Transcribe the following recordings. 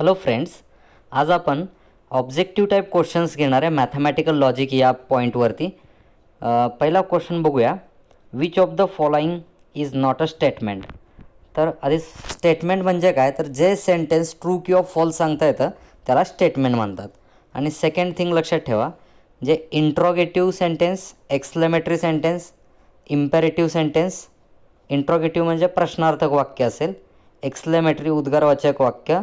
Hello friends, आज आपण objective type questions घेणार आहे मॅथमॅटिकल लॉजिक या पॉईंटवरती. पहिला क्वेश्चन बघूया. Which of the following is not a statement. तर आधी स्टेटमेंट म्हणजे काय, तर जे सेंटेन्स ट्रू किंवा फॉल्स सांगता येतं त्याला स्टेटमेंट म्हणतात. आणि सेकंड थिंग लक्षात ठेवा, जे interrogative sentence, exclamatory sentence, imperative sentence. Interrogative म्हणजे प्रश्नार्थक वाक्य असेल, एक्सक्लेमेटरी उद्गारवाचक वाक्य,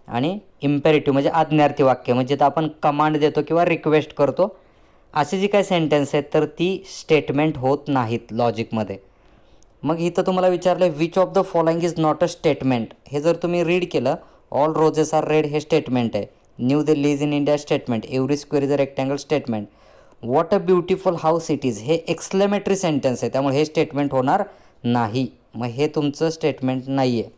आणि इम्पेरेटिव्ह म्हणजे आज्ञार्थी वाक्य, म्हणजे तर आपण कमांड देतो किंवा रिक्वेस्ट करतो. अशी जी काही सेंटेन्स आहेत तर ती स्टेटमेंट होत नाहीत लॉजिकमध्ये. मग इथं तुम्हाला विचारलं which of the following is not a statement. हे जर तुम्ही रीड केलं, ऑल रोजेस आर रेड हे स्टेटमेंट आहे, new Delhi is in India statement, every square is a rectangle statement, what a beautiful house it is हे exclamatory sentence आहे, त्यामुळे हे स्टेटमेंट होणार नाही. मग हे तुमचं स्टेटमेंट नाही आहे.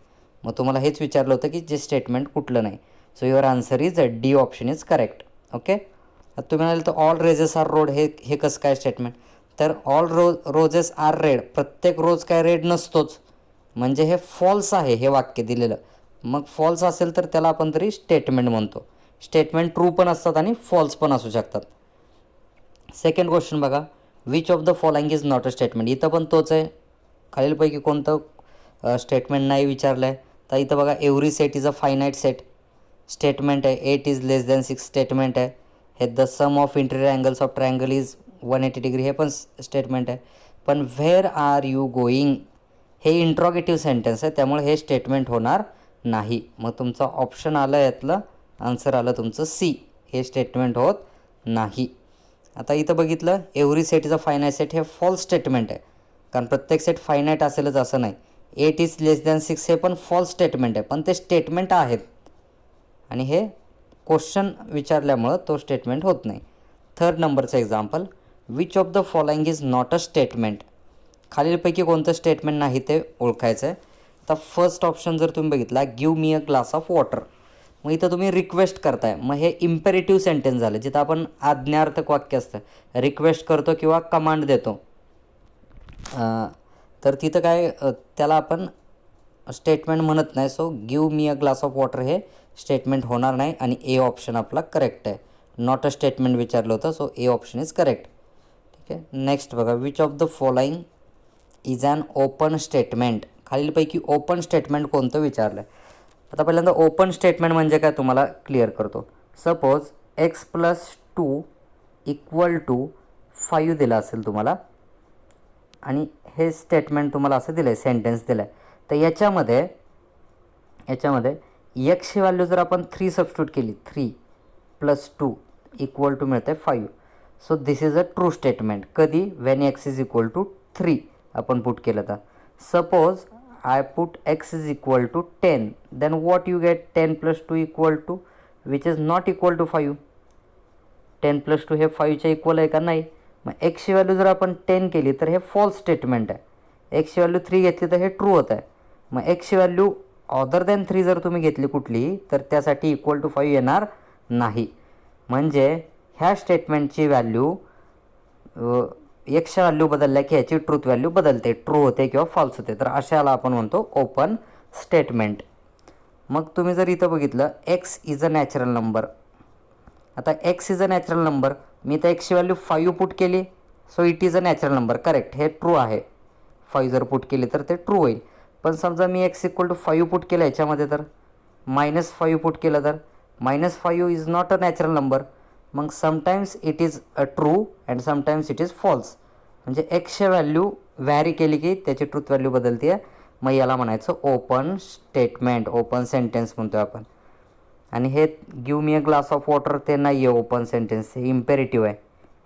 मग तुम्हाला हेच विचारलं होतं की जे स्टेटमेंट कुठलं नाही. So your answer is D option is correct. Okay. तुम्ही म्हणाले तर ऑल रोजेस आर रोड हे कसं काय स्टेटमेंट. तर ऑल रोजेस आर रेड, प्रत्येक रोज काय रेड नसतोच, म्हणजे हे फॉल्स आहे हे वाक्य दिलेलं. मग फॉल्स असेल तर त्याला आपण तरी स्टेटमेंट म्हणतो. स्टेटमेंट ट्रू पण असतात आणि फॉल्स पण असू शकतात. सेकंड क्वेश्चन बघा, which of the following is not a statement. इथं पण तोच आहे, खालीलपैकी कोणतं स्टेटमेंट नाही विचारलं आहे. तर इथं बघा, every set is a finite set statement आहे, 8 इज लेस दॅन 6 स्टेटमेंट आहे, हे the sum of interior angles of triangle is 180 degree हे पण स्टेटमेंट आहे. पण व्हेअर आर यू गोईंग हे इंट्रोगेटिव्ह सेंटेन्स आहे, त्यामुळे हे स्टेटमेंट होणार नाही. मग तुमचं ऑप्शन आलं, यातलं आन्सर आलं तुमचं सी, हे स्टेटमेंट होत नाही. आता इथं बघितलं, every set is a finite set हे फॉल्स स्टेटमेंट आहे, कारण प्रत्येक सेट फायनाईट असेलच असं नाही. 8 इज लेस दॅन 6 हे पण फॉल्स स्टेटमेंट आहे, पण ते स्टेटमेंट आहेत आणि हे क्वेश्चन विचारल्यामुळं तो स्टेटमेंट होत नाही. थर्ड नंबरचं example, which of the following is not a statement. खालीलपैकी कोणतं स्टेटमेंट नाही ते ओळखायचं आहे. आता फर्स्ट ऑप्शन जर तुम्ही बघितला, give me a glass of water. मग इथं तुम्ही रिक्वेस्ट करताय, मग हे इम्पेरेटिव्ह सेंटेन्स झालं, जिथं आपण आज्ञार्थक वाक्य असतं, रिक्वेस्ट करतो किंवा कमांड देतो. तर तिथं काय त्याला आपण स्टेटमेंट म्हणत नाही. So give me a glass of water हे स्टेटमेंट होणार नाही आणि ए ऑप्शन आपला करेक्ट आहे. नॉट अ स्टेटमेंट विचारलं होतं, so A option is correct. ठीक आहे. नेक्स्ट बघा, which of the following is an open statement. खालीलपैकी ओपन स्टेटमेंट कोणतं विचारलं आहे. आता पहिल्यांदा ओपन स्टेटमेंट म्हणजे काय तुम्हाला क्लिअर करतो. सपोज x+2 इक्वल टू 5 दिला असेल तुम्हाला, आणि हे स्टेटमेंट तुम्हाला असं दिलं आहे, सेंटेन्स दिलं आहे. तर याच्यामध्ये एक्सची व्हॅल्यू जर आपण 3 सबस्टिट्यूट केली, 3 + 2 इक्वल टू मिळतं आहे 5. So this is a true statement. कधी, when x is equal to 3 आपण पुट केलं तर. Suppose I put x is equal to 10, then what you get 10 + 2 equal to which is not equal to 5. 10 + 2 हे 5च्या equal आहे का, नाही. मग एक्सची value जर आपण 10 केली तर हे फॉल्स स्टेटमेंट आहे. एक्सची व्हॅल्यू 3 घेतली तर हे ट्रू होतं आहे. मग एक्सची व्हॅल्यू ऑदर दॅन 3 जर तुम्ही घेतली कुठलीही, तर त्यासाठी इक्वल टू 5 येणार नाही. म्हणजे ह्या स्टेटमेंटची व्हॅल्यू एक्सच्या व्हॅल्यू बदलल्या की ह्याची ट्रूथ व्हॅल्यू बदलते, ट्रू होते किंवा फॉल्स होते. तर अशाला आपण म्हणतो ओपन स्टेटमेंट. मग तुम्ही जर इथं बघितलं, X is a natural number. आता X is a natural number, मी तर एक्सची व्हॅल्यू 5 पुट केली, so it is a natural number, correct, हे ट्रू आहे. 5 जर पुट केली तर ते ट्रू होईल. पण समजा मी एक्स इक्वल टू 5 पुट केलं याच्यामध्ये, तर -5 पुट केलं तर -5 is not a natural number. मग sometimes it is a true and sometimes it is false. म्हणजे एक्सची व्हॅल्यू व्हॅरी केली की त्याची ट्रूथ व्हॅल्यू बदलते आहे. मग याला म्हणायचं ओपन स्टेटमेंट, ओपन सेंटेन्स म्हणतो आपण. आणि हे give me a glass of water ते नाही आहे ओपन सेंटेन्स, हे इम्पेरेटिव्ह आहे.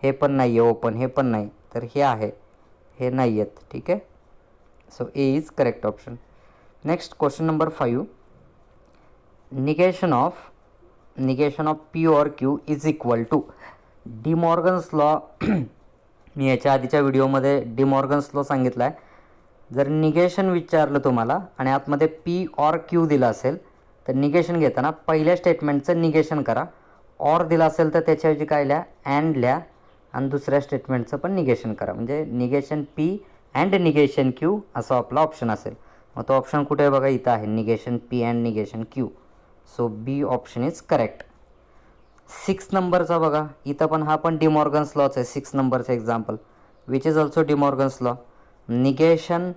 हे पण नाही आहे ओपन, हे पण नाही, तर हे आहे, हे नाही आहेत. ठीक आहे. So A is correct option. Next question number 5, negation of P or Q is equal to De Morgan's law. मी याच्या आधीच्या व्हिडिओमध्ये डिमॉर्गन्स लॉ सांगितला आहे. जर निगेशन विचारलं तुम्हाला आणि आतमध्ये पी ऑर क्यू दिला असेल, तर निगेशन घेताना पहिल्या स्टेटमेंटचं निगेशन करा. ऑर दिला असेल तर त्याच्याऐवजी काय लिहा, अँड लिहा, आणि दुसऱ्या स्टेटमेंटचं पण निगेशन करा. म्हणजे negation P and negation Q असं आपला ऑप्शन असेल. मग तो ऑप्शन कुठे आहे बघा, इथं आहे, negation P and negation Q. So B option is correct. 6 नंबरचा बघा, इथं पण हा पण डिमॉर्गन्स लॉच आहे. 6 नंबरचं example which is also De Morgan's law. Negation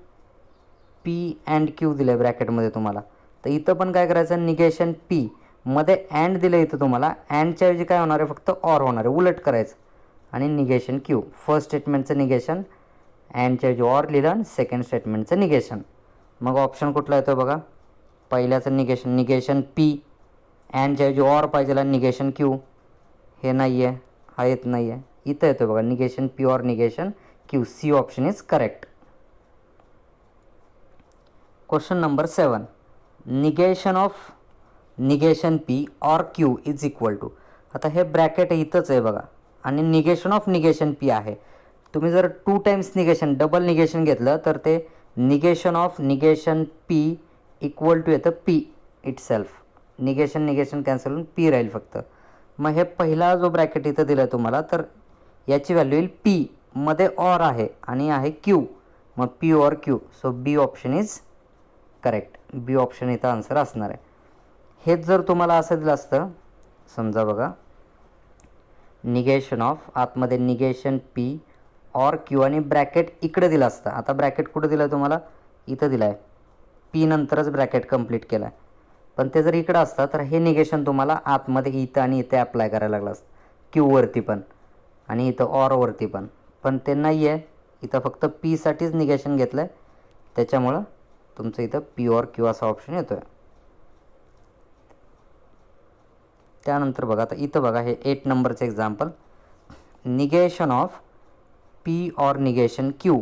P and Q दिलं आहे ब्रॅकेटमध्ये तुम्हाला. तर इथं पण काय करायचं, निगेशन पी मध्ये अँड दिलं इथं तुम्हाला. अँडच्या ऐवजी काय होणार आहे, फक्त ऑर होणार आहे, उलट करायचं. आणि निगेशन क्यू, फर्स्ट स्टेटमेंटचं निगेशन अँडच्या ऐवजी ऑर लिहिलं आणि सेकंड स्टेटमेंटचं निगेशन. मग ऑप्शन कुठला येतो बघा, पहिल्याचं निगेशन पी अँडच्या ऐवजी ऑर पाहिजे, निगेशन क्यू हे नाही आहे, हा येत नाही आहे. इथं येतो बघा negation P or negation Q. C option is correct. Question number 7, negation of negation P or Q is equal to. आता हे ब्रॅकेट इथंच आहे बघा आणि निगेशन ऑफ निगेशन पी आहे. तुम्ही जर 2 टाइम्स निगेशन डबल निगेशन घेतलं तर ते negation of negation P equal to येतं पी इटसेल्फ. निगेशन कॅन्सल होऊन पी राहील फक्त. मग हे पहिला जो ब्रॅकेट इथं दिला आहे तुम्हाला, तर याची व्हॅल्यू येईल पी मध्ये ऑर आहे आणि आहे क्यू, मग P or Q. So B option is correct. B option इथं आन्सर असणार आहे. हेच जर तुम्हाला असं दिलं असतं, समजा बघा निगेशन ऑफ आतमध्ये निगेशन पी ऑर क्यू आणि ब्रॅकेट इकडे दिलं असतं. आता ब्रॅकेट कुठं दिलं आहे तुम्हाला, इथं दिलं आहे, पी नंतरच ब्रॅकेट कंप्लीट केला आहे. पण ते जर इकडं असतं तर हे निगेशन तुम्हाला आतमध्ये इथं आणि इथे अप्लाय करायला लागलं असतं, क्यूवरती पण आणि इथं ऑरवरती पण. पण ते नाही आहे, इथं फक्त पीसाठीच निगेशन घेतलं आहे, त्याच्यामुळं तुमचं इथं पी ऑर क्यू असा ऑप्शन येतो आहे. त्यानंतर बघा, आता इथं बघा हे 8 नंबरचं example, negation of P or negation Q.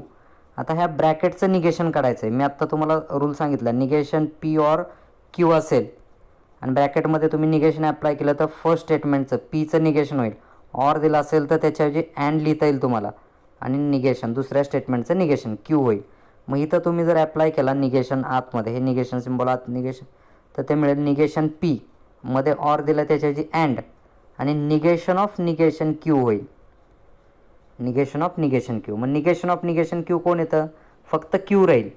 आता ह्या ब्रॅकेटचं निगेशन काढायचं आहे. मी आत्ता तुम्हाला रूल सांगितला, निगेशन पी ऑर क्यू असेल आणि ब्रॅकेटमध्ये तुम्ही निगेशन अप्लाय केलं तर फर्स्ट स्टेटमेंटचं पीचं निगेशन होईल. ऑर दिलं असेल तर त्याच्याऐवजी अँड लिहिता येईल तुम्हाला आणि निगेशन दुसऱ्या स्टेटमेंटचं निगेशन क्यू होईल. मग इथं तुम्ही जर अप्लाय केला निगेशन आतमध्ये, हे निगेशन सिम्बॉल आत निगेशन, तर ते मिळेल निगेशन पी मध्ये ऑर दिलं त्याच्याऐवजी अँड आणि निगेशन ऑफ निगेशन क्यू होईल. Negation of negation Q. मग निगेशन ऑफ निगेशन क्यू कोण येतं, फक्त क्यू राहील.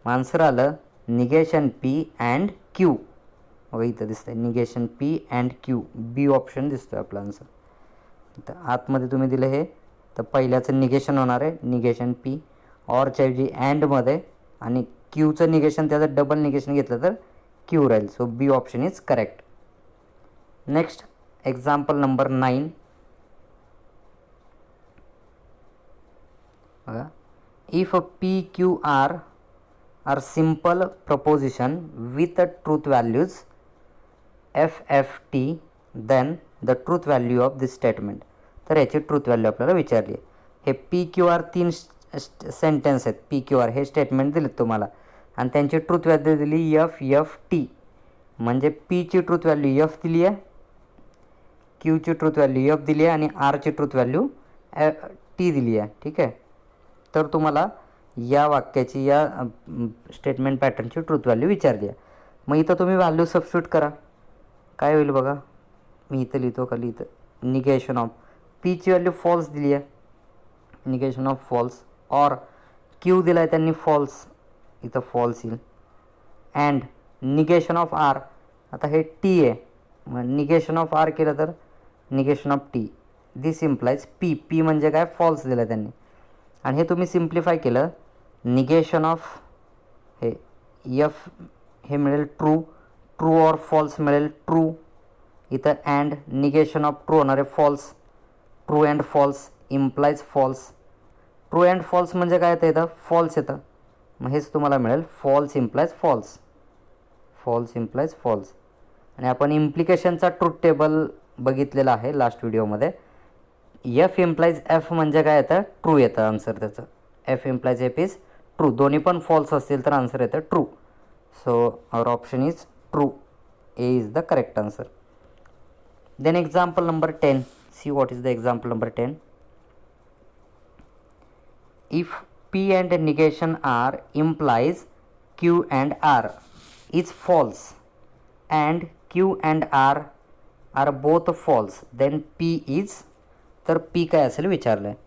मग आन्सर आलं निगेशन पी अँड क्यू. बघा इथं दिसतंय negation P and Q. B option दिसतोय आपला आन्सर. तर आतमध्ये तुम्ही दिलं हे, तर पहिल्याचं निगेशन होणार आहे निगेशन पी ऑरच्या ऐवजी अँडमध्ये आणि क्यूचं निगेशन त्याचं डबल निगेशन घेतलं तर क्यू राहील. So B option is correct. Next example number 9 बघा, if P Q R simple proposition with truth values F F T, then the truth value of this statement. तर याची truth value आपल्याला विचारली आहे. हे पी क्यू आर 3 सेंटेन्स आहेत. P Q R हे statement दिलेत तुम्हाला आणि त्यांची ट्रूथ व्हॅल्यू दिली एफ एफ टी. म्हणजे पीची ट्रूथ व्हॅल्यू एफ दिली आहे, क्यूची ट्रूथ व्हॅल्यू एफ दिली आहे आणि आरची ट्रूथ व्हॅल्यू टी दिली आहे. ठीक आहे, तर तुम्हाला या वाक्याची या स्टेटमेंट पॅटर्नची ट्रूथ व्हॅल्यू विचारली आहे. मग इथं तुम्ही व्हॅल्यू सबस्टिट्यूट करा. काय होईल बघा, मी इथं लिहितो खाली, इथं निगेशन ऑफ पीची व्हॅल्यू फॉल्स दिली आहे, negation of false. Or Q दिला आहे त्यांनी फॉल्स, इथं फॉल्स येईल. अँड निगेशन ऑफ आर, आता हे टी आहे, मग निगेशन ऑफ आर केलं तर negation of T. This implies P. P म्हणजे काय, फॉल्स दिलं आहे त्यांनी. आणि हे तुम्ही सिम्प्लिफाय केलं, निगेशन ऑफ हे एफ हे मिळेल ट्रू, ट्रू ऑर फॉल्स मिळेल ट्रू. इथं अँड निगेशन ऑफ ट्रू होणार आहे false, true and false implies false. True and false म्हणजे काय येतं, इथं फॉल्स येतं. मग हेच तुम्हाला मिळेल false implies false, false implies false. आणि आपण इम्प्लिकेशनचा ट्रूथ टेबल बघितलेला आहे लास्ट व्हिडिओमध्ये. एफ इम्प्लाइज एफ म्हणजे काय येतं, ट्रू येतं आन्सर त्याचं. F implies F is true. दोन्ही पण फॉल्स असतील तर आन्सर येतं true. So our option is true. A is the correct answer. Then example number 10. See what is the example number 10. If P and negation R implies Q and R is false and Q and R are both false, then P is, तर P काय असेल विचारलं आहे.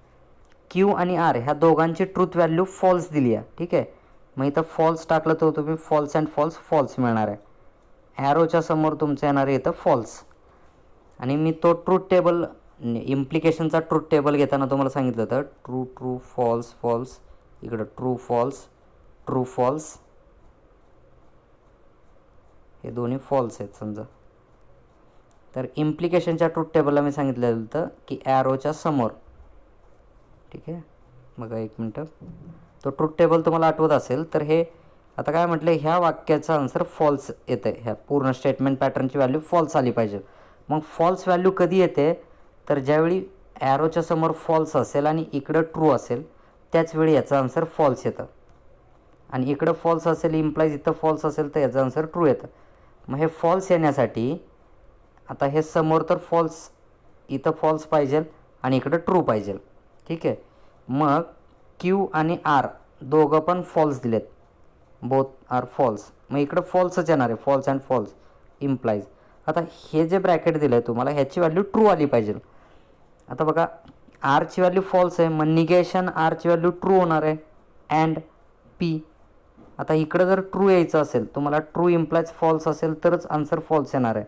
Q आणि R ह्या दोघांची truth value false दिली आहे. ठीक आहे, मग इथं फॉल्स टाकलं तर तुम्ही फॉल्स अँड फॉल्स फॉल्स मिळणार आहे. ॲरोच्या समोर तुमचं येणार आहे इथं फॉल्स. आणि मी तो ट्रूथ टेबल इम्प्लिकेशनचा ट्रूथ टेबल घेताना तुम्हाला सांगितलं होतं ट्रू ट्रू फॉल्स फॉल्स, इकडं ट्रू फॉल्स ट्रू फॉल्स, हे दोन्ही फॉल्स आहेत समजा. तर इम्प्लिकेशनच्या ट्रूथ टेबलला मी सांगितलेलं होतं की ॲरोच्या समोर. ठीक आहे, बघा एक मिनटं, तो ट्रूथ टेबल तुम्हाला आठवत असेल तर हे आता काय म्हटलं, ह्या वाक्याचा आन्सर फॉल्स येतं आहे. ह्या पूर्ण स्टेटमेंट पॅटर्नची व्हॅल्यू फॉल्स आली पाहिजे. मग फॉल्स व्हॅल्यू कधी येते, तर ज्यावेळी ॲरोच्या समोर फॉल्स असेल आणि इकडं ट्रू असेल त्याच वेळी याचं आन्सर फॉल्स येतं. आणि इकडं फॉल्स असेल इम्प्लाईज इथं फॉल्स असेल तर याचं आन्सर ट्रू येतं. मग हे फॉल्स येण्यासाठी आता हे समोर तर फॉल्स, इथं फॉल्स पाहिजे आणि इकडं ट्रू पाहिजे. ठीक आहे, मग क्यू आणि आर दोघं पण फॉल्स दिलेत, बोथ आर फॉल्स. मग इकडं फॉल्सच येणार आहे, फॉल्स अँड फॉल्स इम्प्लाईज. आता हे जे ब्रॅकेट दिलं आहे तुम्हाला ह्याची व्हॅल्यू ट्रू आली पाहिजे. आता बघा आरची व्हॅल्यू फॉल्स आहे, मग निगेशन आरची व्हॅल्यू ट्रू होणार आहे अँड पी. आता इकडं जर ट्रू यायचं असेल, तुम्हाला ट्रू इम्प्लाईज फॉल्स असेल तरच आन्सर फॉल्स येणार आहे.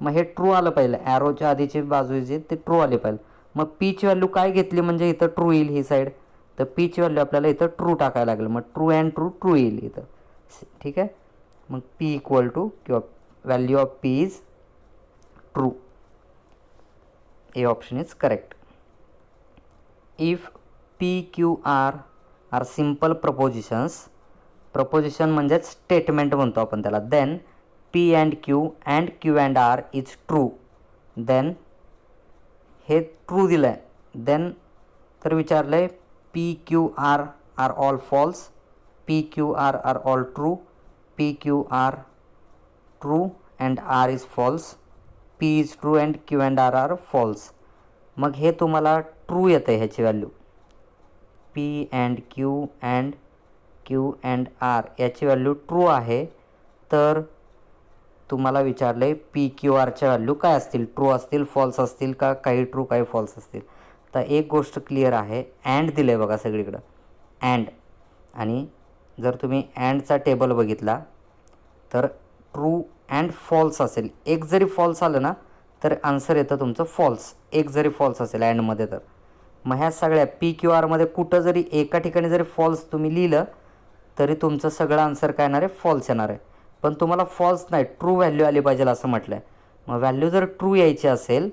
मग हे ट्रू आलं पाहिजे, ॲरोच्या आधीची बाजू जे ते ट्रू आले पाहिजे. मग पीची व्हॅल्यू काय घेतली म्हणजे इथं ट्रू येईल ही साईड, तर पीची व्हॅल्यू आपल्याला इथं ट्रू टाकायला लागेल. मग ट्रू अँड ट्रू ट्रू येईल इथं. ठीक आहे, मग पी इक्वल टू किंवा value of P is true. A option is correct. If P Q R are simple propositions, propositions म्हणजेच स्टेटमेंट म्हणतो आपण त्याला, then P and Q and R is true, then हे ट्रू दिलं आहे, then तर विचारलं आहे P Q R are all false, P Q R are all true, P Q R true and R is false, P is true and Q and R are false. मग हे तुम्हाला true येतं आहे ह्याची value, P and Q and R याची value true आहे. तर तुम्हाला विचारलं आहे पी क्यू आरच्या व्हॅल्यू काय असतील, ट्रू असतील फॉल्स असतील का काही ट्रू काही फॉल्स असतील. तर एक गोष्ट क्लिअर आहे, अँड दिलं आहे बघा सगळीकडं अँड. आणि जर तुम्ही अँडचा टेबल बघितला तर ट्रू अँड फॉल्स असेल, एक जरी फॉल्स आलं ना तर आन्सर येतं तुमचं फॉल्स, एक जरी फॉल्स असेल अँडमध्ये तर. मग ह्या सगळ्या पी क्यू आरमध्ये कुठं जरी एका ठिकाणी जरी फॉल्स तुम्ही लिहिलं तरी तुमचं सगळं आन्सर काय येणार आहे, फॉल्स येणार आहे. पण तुम्हाला फॉल्स नाही ट्रू व्हॅल्यू आली पाहिजे असं म्हटलं आहे. मग व्हॅल्यू जर ट्रू यायची असेल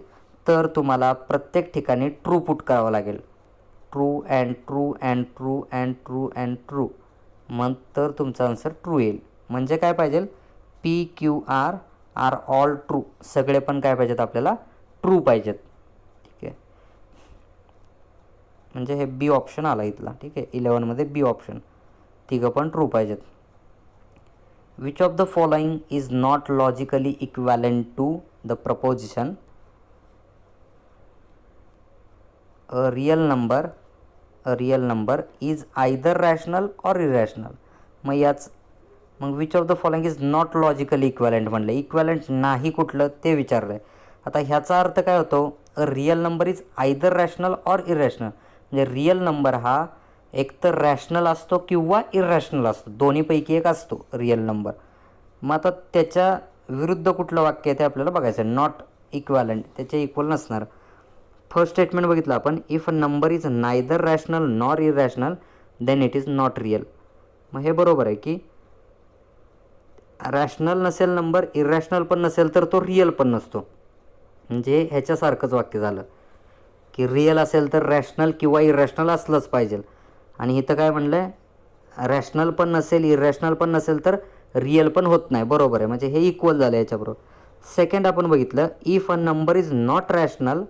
तर तुम्हाला प्रत्येक ठिकाणी ट्रू पुट करावं लागेल, true and true and true and true and true. मग तर तुमचा आन्सर ट्रू येईल. म्हणजे काय पाहिजे, P Q R are all true, सगळे पण काय पाहिजेत आपल्याला ट्रू पाहिजेत. ठीक आहे, म्हणजे हे बी ऑप्शन आला इथला. ठीक आहे, 11मध्ये बी ऑप्शन, तिघं पण ट्रू पाहिजेत. Which of the following is not logically equivalent to the proposition a real number is either rational or irrational. मग which of the following is not logically equivalent म्हणलं, इक्वॅलंट नाही कुठलं ते विचारलं आहे. आता ह्याचा अर्थ काय होतो, a real number is either rational or irrational. म्हणजे रिअल नंबर हा एक तर रॅशनल असतो किंवा इरॅशनल असतो, दोन्हीपैकी एक असतो रिअल नंबर. मग आता त्याच्या विरुद्ध कुठलं वाक्य आहे ते आपल्याला बघायचं आहे, नॉट इक्वॅलंट, त्याच्या इक्वल नसणार. फर्स्ट स्टेटमेंट बघितलं आपण, if a number is neither rational nor irrational then it is not real. मग हे बरोबर आहे की रॅशनल नसेल नंबर, इरॅशनल पण नसेल तर तो रिअल पण नसतो. म्हणजे ह्याच्यासारखंच वाक्य झालं की रिअल असेल तर रॅशनल किंवा इरॅशनल असलंच पाहिजे. आणि इथं काय म्हणलं आहे, रॅशनल पण नसेल इरॅशनल पण नसेल तर रिअल पण होत नाही, बरोबर आहे. म्हणजे हे इक्वल झालं याच्याबरोबर. सेकंड आपण बघितलं, if a number is not rational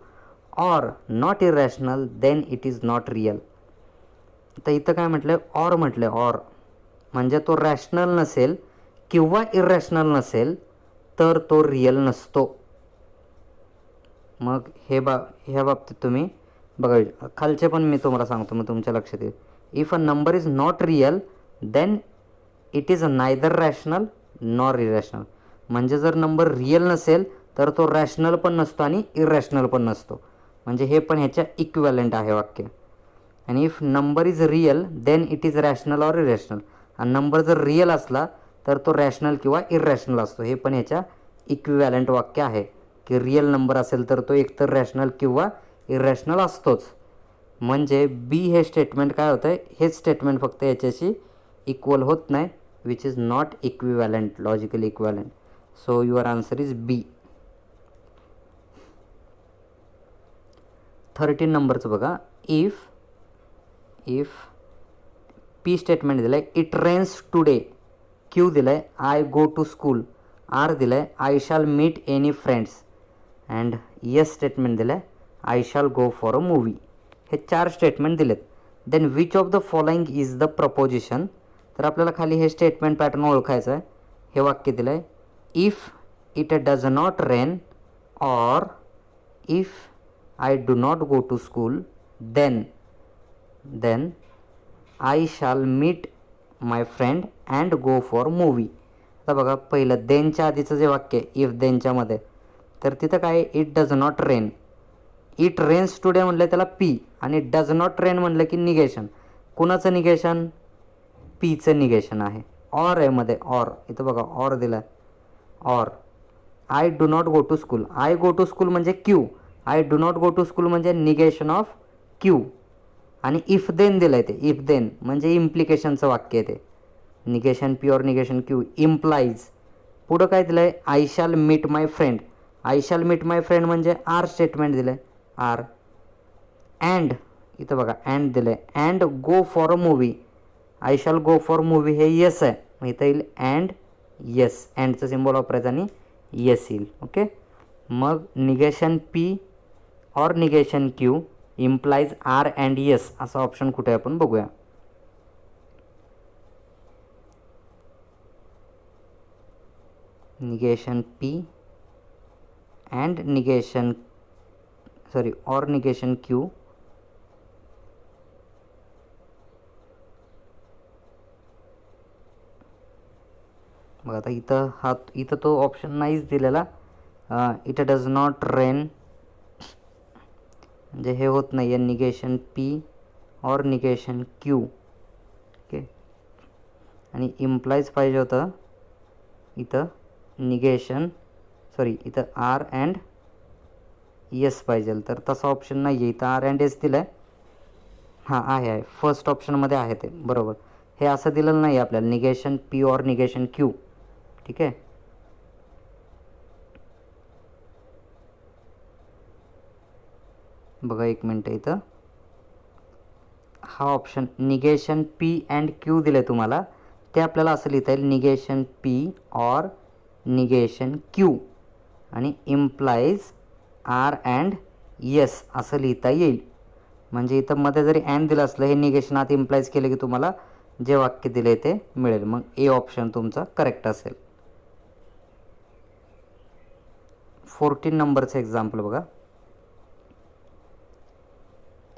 or not irrational then it is not real. तर इथं काय म्हटलं, ऑर म्हटलं, ऑर म्हणजे तो रॅशनल नसेल किंवा इरॅशनल नसेल तर तो रिअल नसतो. मग ह्या बाबतीत तुम्ही बघा, खालचे पण मी तुम्हाला सांगतो मग तुमच्या लक्षात येईल. If a number is not real then it is neither rational nor irrational. म्हणजे जर नंबर रिअल नसेल तर तो रॅशनल पण नसतो आणि इरॅशनल पण नसतो. म्हणजे हे पण ह्याच्या इक्विव्हॅलंट आहे वाक्य. आणि if number is real then it is rational or irrational. आणि नंबर जर रिअल असला तर तो रॅशनल किंवा इररॅशनल असतो. हे पण याच्या इक्विवॅलंट वाक्य आहे की रिअल नंबर असेल तर तो एकतर रॅशनल किंवा इररॅशनल असतोच. म्हणजे बी हे स्टेटमेंट काय होतं आहे, हेच स्टेटमेंट फक्त याच्याशी इक्वल होत नाही, which is not equivalent, logically equivalent. So your answer is B. 13 नंबरचं बघा. इफ पी स्टेटमेंट दिलं आहे इट रेन्स टुडे, क्यू दिलं आहे I go to school, R दिलं आहे I shall meet any friends, and S statement दिलं आहे I shall go for a मूवी. हे 4 स्टेटमेंट दिलेत. Then which of the following is the proposition. तर आपल्याला खाली हे स्टेटमेंट पॅटर्न ओळखायचं आहे. हे वाक्य दिलं आहे if it does not rain, or if I do not go to school, then I shall meet my friend and go for movie. आता बघा पहिलं देनच्या आधीचं जे वाक्य आहे इफ देनच्यामध्ये, तर तिथं काय it does not rain. It rains today म्हणलं त्याला पी, आणि डज नॉट रेन म्हणलं की निगेशन. कुणाचं निगेशन? पीचं निगेशन आहे. ऑर आहे मध्ये, ऑर. इथं बघा ऑर दिला आहे. Or I do not go to school, I go to school म्हणजे Q, I do not go to school म्हणजे निगेशन ऑफ क्यू. आणि इफ देन दिलं आहे ते, इफ देन म्हणजे इम्प्लिकेशनचं वाक्य आहे ते. Negation P or negation Q implies. पुढं काय दिलं आहे I shall meet my friend, I shall meet my friend म्हणजे आर स्टेटमेंट दिलं आहे, आर. अँड इथं बघा अँड दिलं आहे and go for a movie, I shall go for movie हे येस आहे. मग इथं येईल अँड येस, अँडचं सिम्बॉल वापरायचं आणि येस येईल. ओके. मग negation P or negation Q implies R and S असा ऑप्शन कुठे आपण बघूया. Negation P and negation or negation Q बघा आता इथं तो ऑप्शन नाहीच दिलेला. इट डज नॉट रेन म्हणजे हे होत नाही आहे negation P or negation Q. Okay. आणि इम्प्लाइज पाहिजे होतं इथं इथं आर अँड येस पाहिजे, तर तसा ऑप्शन नाही आहे. इथं आर अँड येस दिलं आहे. हां आहे फर्स्ट ऑप्शनमध्ये आहे ते बरोबर. हे असं दिलेलं नाही आपल्याला negation P or negation Q. ठीक आहे. बघा एक मिनटं, इथं हा option negation P and Q दिलं आहे तुम्हाला, ते आपल्याला असं लिहिता येईल negation P or negation Q आणि इम्प्लाइज आर अँड येस असं लिहिता येईल. म्हणजे इथं मध्ये जरी अँड दिलं असलं हे निगेशन आत इम्प्लाइज केलं की तुम्हाला जे वाक्य दिले ते मिळेल. मग ए ऑप्शन तुमचा करेक्ट असेल. 14 नंबरचं एक्झाम्पल बघा.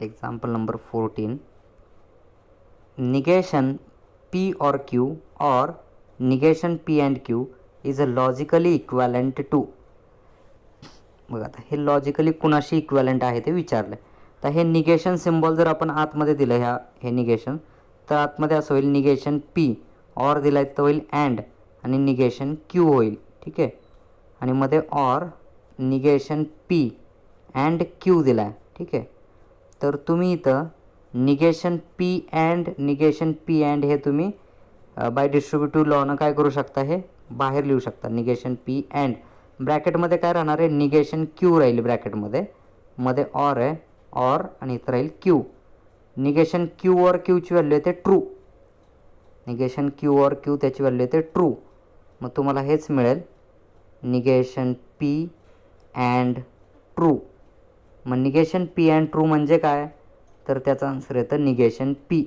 Example number 14. Negation P or Q or negation P and Q is a logically equivalent to. बघा आता हे लॉजिकली कुणाशी इक्वॅलंट आहे ते विचारलं आहे. तर हे निगेशन सिम्बॉल जर आपण आतमध्ये दिलं हे निगेशन, तर आतमध्ये असं होईल निगेशन पी, ऑर दिला आहे तर होईल अँड, आणि निगेशन क्यू होईल. ठीक आहे. आणि मध्ये or negation P and Q दिला आहे. ठीक आहे. तर तुम्ही इथं निगेशन पी अँड हे तुम्ही बाय डिस्ट्रीब्युटिव्ह लॉनं काय करू शकता, हे बाहेर लिहू शकता. निगेशन पी अँड ब्रॅकेटमध्ये काय राहणार आहे निगेशन क्यू राहील ब्रॅकेटमध्ये, मध्ये ऑर आहे ऑर आणि इथं राहील क्यू. निगेशन क्यू ऑर क्यूची व्हॅल्यू येते true. Negation Q or Q त्याची व्हॅल्यू येते ट्रू. मग तुम्हाला हेच मिळेल निगेशन पी अँड ट्रू. मग निगेशन पी अँड ट्रू म्हणजे काय, तर त्याचा आन्सर येतं निगेशन पी.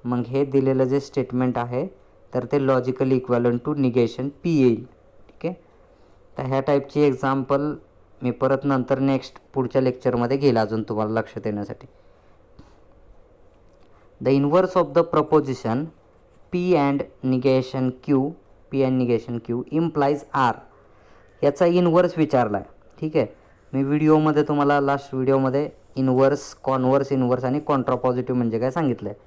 मग हे दिलेलं जे स्टेटमेंट आहे तर ते logically equivalent to negation P येईल. ठीक आहे. तर ह्या टाईपची एक्झाम्पल मी परत नंतर नेक्स्ट पुढच्या लेक्चरमध्ये घेईल अजून तुम्हाला लक्षात येण्यासाठी. The inverse of the proposition P and negation Q implies R. याचा इन्व्हर्स विचारला आहे. ठीक आहे. मी व्हिडिओमध्ये तुम्हाला लास्ट व्हिडिओमध्ये इन्व्हर्स, कॉन्व्हर्स, इन्व्हर्स आणि कॉन्ट्रापॉझिटिव्ह म्हणजे काय सांगितलं आहे.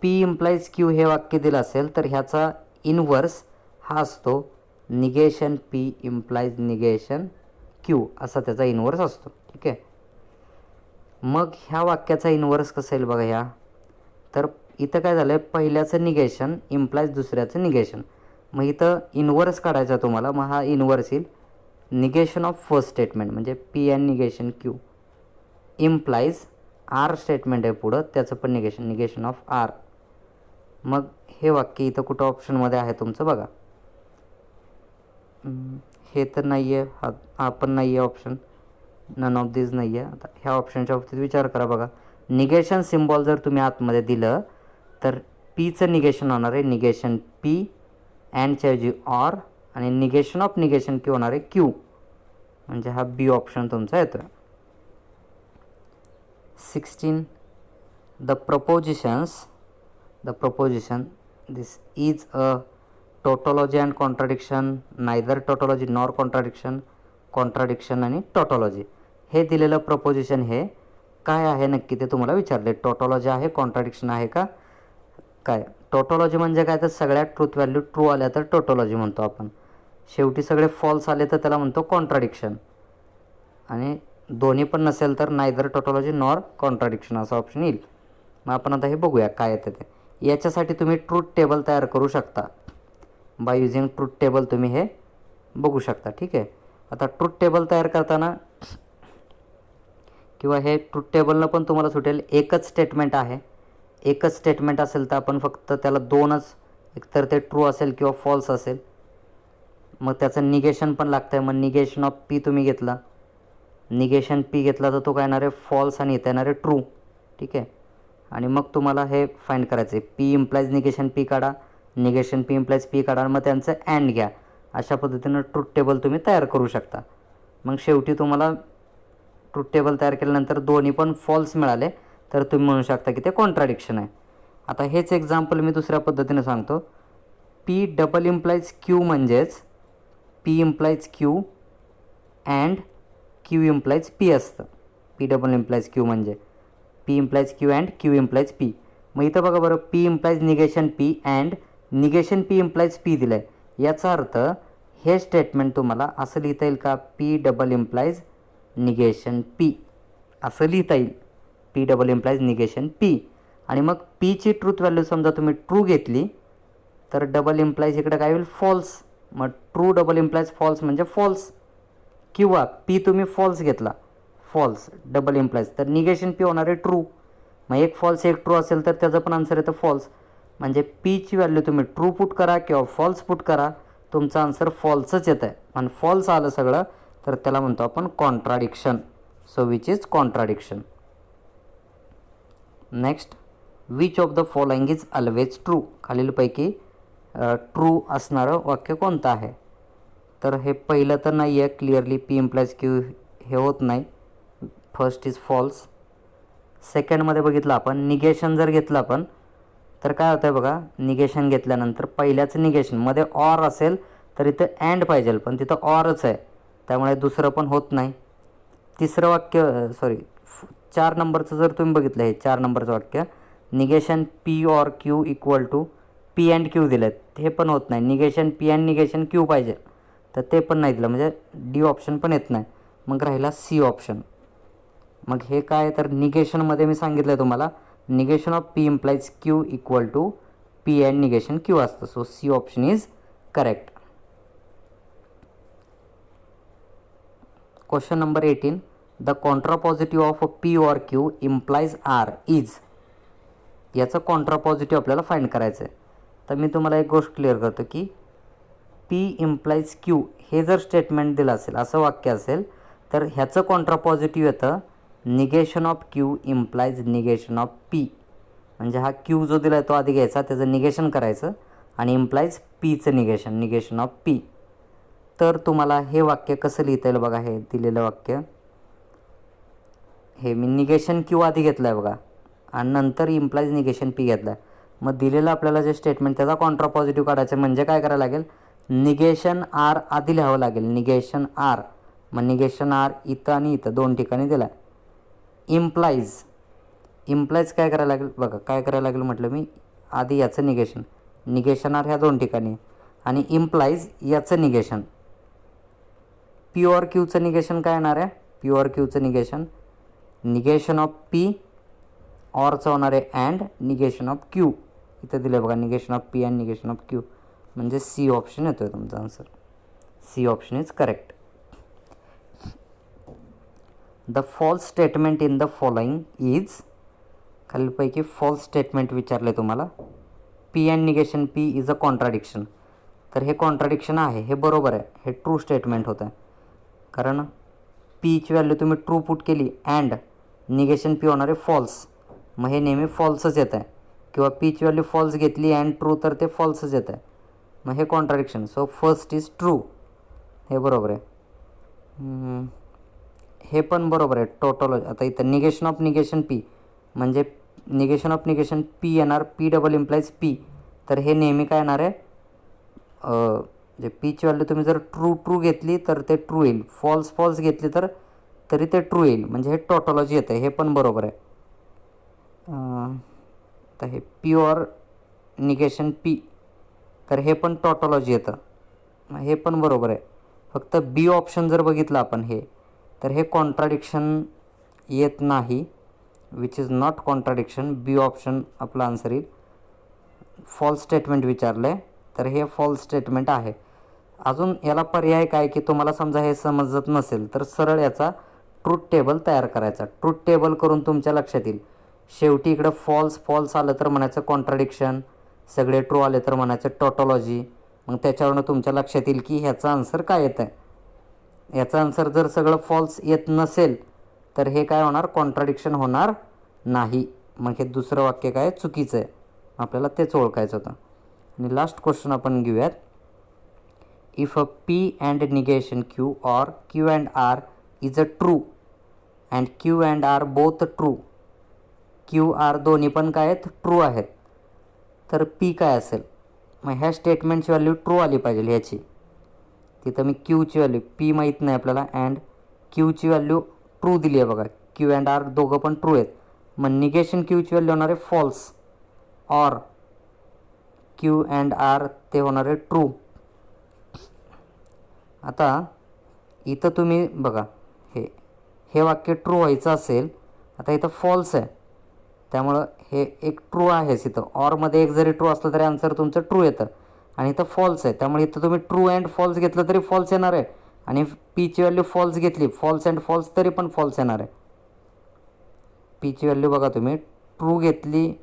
पी इम्प्लाइज क्यू हे वाक्य दिलं असेल तर ह्याचा इन्व्हर्स हा असतो negation P implies negation Q असा त्याचा इन्व्हर्स असतो. ठीक आहे. मग ह्या वाक्याचा इन्व्हर्स कसं येईल बघा. ह्या तर इथं काय झालं आहे, पहिल्याचं निगेशन इम्प्लाइज दुसऱ्याचं निगेशन. मग इथं इन्व्हर्स काढायचा तुम्हाला. मग हा इन्व्हर्स येईल निगेशन ऑफ फर्स्ट स्टेटमेंट म्हणजे P and negation Q implies R statement आहे पुढं, त्याचं पण निगेशन ऑफ आर. मग हे वाक्य इथं कुठं ऑप्शनमध्ये आहे तुमचं बघा. हे तर नाही आहे, हा पण नाही आहे ऑप्शन. नन ऑफ दिस नाही आहे. आता ह्या ऑप्शनच्या बाबतीत विचार करा बघा. निगेशन सिम्बॉल जर तुम्ही आतमध्ये दिलं तर पीचं निगेशन होणार आहे निगेशन पी अँडच्या ऐवजी ऑर आणि निगेशन ऑफ निगेशन क्यू होणार आहे क्यू. म्हणजे हा बी ऑप्शन तुमचा येतो. 16 the preposition this is a tautology and contradiction, neither tautology nor contradiction आणि टोटोलॉजी. हे दिलेलं प्रपोजिशन हे काय आहे नक्की ते तुम्हाला विचारले. टोटोलॉजी आहे, कॉन्ट्राडिक्शन आहे का काय. टोटोलॉजी म्हणजे काय तर सगळ्या ट्रूथ व्हॅल्यू ट्रू आल्या तर टोटोलॉजी म्हणतो आपण. शेवटी सगळे फॉल्स आले तर त्याला म्हणतो कॉन्ट्राडिक्शन. आणि दोन्ही पण नसेल तर नायदर टोटोलॉजी नॉर कॉन्ट्राडिक्शन असा ऑप्शन येईल. मग आपण आता हे बघूया काय येतं ते. याच्यासाठी तुम्ही ट्रूथ टेबल तयार करू शकता. बाय युजिंग ट्रूथ टेबल तुम्ही हे बघू शकता. ठीक आहे. आता ट्रूथ टेबल तयार करताना किंवा हे ट्रूथ टेबलनं पण तुम्हाला सुटेल. एकच स्टेटमेंट आहे, एकच स्टेटमेंट असेल तर आपण फक्त त्याला दोनच, एकतर ते ट्रू असेल किंवा फॉल्स असेल. मग त्याचं निगेशन पण लागतं आहे. मग निगेशन ऑफ पी तुम्ही घेतला, निगेशन पी घेतला तर तो काय येणार आहे फॉल्स आणि इथं येणार आहे ट्रू. ठीक आहे. आणि मग तुम्हाला हे फाइंड करायचं आहे. पी इम्प्लाइज निगेशन पी काढा, निगेशन पी इम्प्लाइज पी काढा, मग त्यांचं अँड घ्या. अशा पद्धतीनं ट्रूथ टेबल तुम्ही तयार करू शकता. मग शेवटी तुम्हाला ट्रूथ टेबल तयार केल्यानंतर दोन्ही पण फॉल्स मिळाले तर तुम्ही म्हणू शकता की ते कॉन्ट्राडिक्शन आहे. आता हेच एक्झाम्पल मी दुसऱ्या पद्धतीने सांगतो. पी डबल इम्प्लाइज क्यू म्हणजेच P implies Q and Q implies P असतं. पी डबल इम्प्लाइज क्यू म्हणजे P implies Q and Q implies P. मग इथं बघा बरं, P implies negation P and negation P implies P दिलं आहे. याचा अर्थ हे स्टेटमेंट तुम्हाला असं लिहिता येईल का, P double implies negation P असं लिहिता येईल. P double implies negation P. आणि मग पीची ट्रूथ व्हॅल्यू समजा तुम्ही ट्रू घेतली तर डबल इम्प्लाइज इकडे काय होईल फॉल्स. मग ट्रू डबल इम्प्लाइज फॉल्स म्हणजे फॉल्स. किंवा पी तुम्ही फॉल्स घेतला, फॉल्स डबल इम्प्लाइज तर निगेशन पी होणार आहे ट्रू. मग एक फॉल्स एक ट्रू असेल तर त्याचं पण आन्सर येतं फॉल्स. म्हणजे पीची व्हॅल्यू तुम्ही ट्रू पुट करा किंवा फॉल्स पुट करा, तुमचं आन्सर फॉल्सच येतं आहे. आणि फॉल्स आलं सगळं तर त्याला म्हणतो आपण contradiction. So which is contradiction. Next, which of the following is always true. खालीलपैकी ट्रू असणारं वाक्य कोणतं आहे. तर हे पहिलं तर नाही आहे क्लिअरली, पी इम्प्लाइज क्यू हे होत नाही. First is false. सेकंडमध्ये बघितलं आपण निगेशन जर घेतलं आपण तर काय होतं आहे बघा. निगेशन घेतल्यानंतर पहिल्याचं निगेशनमध्ये ऑर असेल तर इथं अँड पाहिजे, पण तिथं ऑरच आहे त्यामुळे दुसरं पण होत नाही. तिसरं वाक्य 4 नंबरचं जर तुम्ही बघितलं, हे 4 नंबरचं वाक्य negation P or Q equal to P and Q दिलं आहे, हे पण होत नाही. Negation P and negation Q पाहिजे तर ते पण नाही दिलं, म्हणजे डी ऑप्शन पण येत नाही. मग राहिला सी ऑप्शन. मग हे काय तर निगेशनमध्ये मी सांगितलं आहे तुम्हाला negation of P implies Q equal to P and negation Q असतं. So C option is correct. Question number 18 the contrapositive of P or Q implies R is. याचं कॉन्ट्रापॉझिटिव्ह आपल्याला फाइंड करायचं आहे. तर मी तुम्हाला एक गोष्ट क्लिअर करतो की पी इम्प्लाइज क्यू हे जर स्टेटमेंट दिलं असेल, असं वाक्य असेल तर ह्याचं कॉन्ट्रापॉझिटिव्ह येतं negation of Q implies negation of P. म्हणजे हा क्यू जो दिला आहे तो आधी घ्यायचा, त्याचं निगेशन करायचं आणि इम्प्लाइज पीचं निगेशन ऑफ पी. तर तुम्हाला हे वाक्य कसं लिहिता येईल बघा. हे दिलेलं वाक्य हे मी निगेशन क्यू आधी घेतलं आहे बघा आणि नंतर इम्प्लाइज निगेशन पी घेतलं आहे. मग दिलेलं आपल्याला जे स्टेटमेंट त्याचा कॉन्ट्रापॉझिटिव्ह काढायचं म्हणजे काय करायला लागेल, निगेशन आर आधी लिहावं लागेल. निगेशन आर, मग निगेशन आर इथं आणि इथं दोन ठिकाणी दिला आहे. इम्प्लाइज काय करायला लागेल बघा. काय करायला लागेल म्हटलं मी, आधी याचं निगेशन आर ह्या दोन ठिकाणी आणि इम्प्लाइज याचं निगेशन. पी ऑर क्यूचं निगेशन काय येणार आहे? पी ऑर क्यूचं निगेशन ऑफ पी, ऑरचं होणार आहे अँड निगेशन ऑफ क्यू. इथं दिलं बघा negation of P and negation of Q, म्हणजे सी ऑप्शन येतो आहे तुमचा answer. C option is correct. The false statement in the following is, खालीलपैकी फॉल्स स्टेटमेंट विचारले तुम्हाला. P and negation P is a contradiction. तर हे कॉन्ट्राडिक्शन आहे, हे बरोबर आहे, हे ट्रू स्टेटमेंट होतं आहे. कारण पीची व्हॅल्यू तुम्ही ट्रू पुट केली अँड निगेशन पी होणार आहे फॉल्स, मग हे नेहमी फॉल्सच येत आहे. किंवा पीची व्हॅल्यू फॉल्स घेतली अँड ट्रू, तर ते फॉल्सच येत आहे, मग हे contradiction. So first is true, हे बरोबर आहे. हे पण बरोबर आहे टोटॉलॉजी. आता इथं निगेशन ऑफ निगेशन पी म्हणजे निगेशन ऑफ निगेशन पी येणार, पी डबल इम्प्लाइज पी. तर हे नेहमी काय येणार आहे, जे पीची व्हॅल्यू तुम्ही जर ट्रू घेतली तर ते ट्रू येईल, फॉल्स घेतली तर तरी ते ट्रू येईल, म्हणजे हे टोटॉलॉजी येतं आहे, हे पण बरोबर आहे. तर हे पी ऑर निगेशन पी, तर हे पण टोटॉलॉजी येतं, हे पण बरोबर आहे. फक्त बी ऑप्शन जर बघितलं आपण हे, तर हे कॉन्ट्राडिक्शन येत नाही, which is not contradiction. B option आपला आन्सर येईल. फॉल्स स्टेटमेंट विचारलं आहे, तर हे फॉल्स स्टेटमेंट आहे. अजून याला पर्याय काय, की तुम्हाला समजा हे समजत नसेल तर सरळ याचा ट्रूथ टेबल तयार करायचा. ट्रूथ टेबल करून तुमच्या लक्षात येईल. शेवटी इकडं फॉल्स आलं तर म्हणायचं कॉन्ट्राडिक्शन, सगळे ट्रू आले तर म्हणायचं टोटॉलॉजी. मग त्याच्यावरनं तुमच्या लक्षात येईल की ह्याचा आन्सर काय येतं आहे. याचा आन्सर जर सगळं फॉल्स येत नसेल तर हे काय होणार, कॉन्ट्राडिक्शन होणार नाही. मग हे दुसरं वाक्य काय चुकीचं आहे, आपल्याला तेच ओळखायचं होतं. आणि लास्ट क्वेश्चन आपण घेऊयात. If a P and negation Q or Q and R is a true and Q and R both true, Q R दोन्ही पण काय आहेत, ट्रू आहेत, तर पी काय असेल. मग ह्या स्टेटमेंटची व्हॅल्यू ट्रू आली पाहिजे ह्याची. तिथं मी क्यूची व्हॅल्यू, पी माहीत नाही आपल्याला अँड क्यूची व्हॅल्यू ट्रू दिली आहे बघा. क्यू अँड आर दोघं पण ट्रू आहेत, मग निगेशन क्यूची व्हॅल्यू होणार आहे false, or Q and R ते होणार आहे ट्रू. आता इथं तुम्ही बघा, हे वाक्य ट्रू व्हायचं असेल, आता इथं फॉल्स आहे, त्यामुळं हे एक ट्रू आहेच. इथं ऑरमध्ये एक जरी ट्रू असलं तरी आन्सर तुमचं ट्रू येतं, आणि इथं फॉल्स आहे, त्यामुळे इथं तुम्ही ट्रू अँड फॉल्स घेतलं तरी फॉल्स येणार आहे. आणि पीची व्हॅल्यू फॉल्स घेतली, फॉल्स अँड फॉल्स, तरी पण फॉल्स येणार आहे. पीची व्हॅल्यू बघा तुम्ही ट्रू घेतली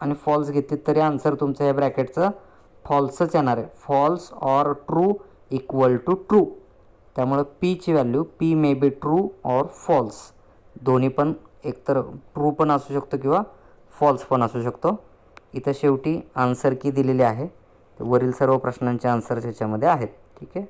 आणि फॉल्स घेतली तरी आन्सर तुमचं या ब्रॅकेटचं फॉल्सच येणार आहे. False or true equal to true. त्यामुळं पीची value P may be true or false, दोन्ही पण एकतर ट्रू पण असू शकतो किंवा फॉल्स पण असू शकतो. इथं शेवटी आन्सर की दिलेली आहे, वरील सर्व प्रश्नांचे आन्सर्स ह्याच्यामध्ये आहेत. ठीक आहे.